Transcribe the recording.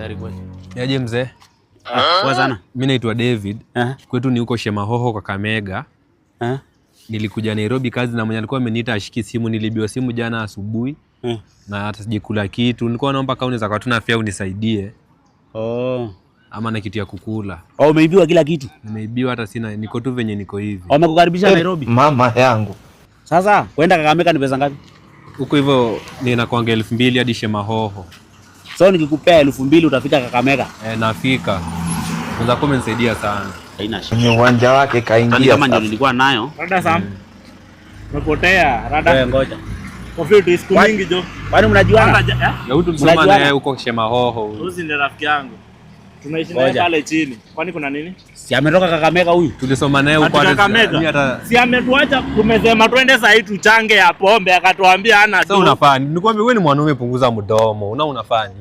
Very good. Yaje mzee? Poa sana. Mimi naitwa David. Kwetu ni huko Shemahoho kwa Kakamega. Nilikuja Nairobi kazi na mwenye alikuwa ameniita ashiki simu, nilibiwa simu jana asubuhi. Na hata sijakula kitu. Nilikuwa naomba kama unaweza katuna fare unisaidie. Ama na kitu ya kukula. Umeibiwa kila kitu? Nimeibiwa hata sina, niko tu venye niko hivi. Wamekukaribisha Nairobi? Mama yangu. Sasa kwenda Kakamega ni pesa ngapi? Huko hivyo ninakuanga 2,000 hadi Shemahoho. So nikikupea 2,000 utafika Kakamega? Nafika. Unaweza kunisaidia sana. Haina shida. Kwenye uwanja wake kaingia. Kama ndio nilikuwa nayo. Rada Sam. Umepotea, Rada. Wewe ngoja. Coffee siku mingi jo. Kwani mnajuana? Ya huyu tulisoma naye huko Shemahoho. Huyu ni rafiki yangu. Tunaishi naye pale chini. Kwani kuna nini? Si ametoka Kakamega huyu? Tulisoma naye huko hata. Si ametuacha tumesema twende saa hii tuchange ya pombe akatuambia hana tu. Sasa unafanya. Nikwambia wewe ni mwanaume, punguza mdomo. Unafanya.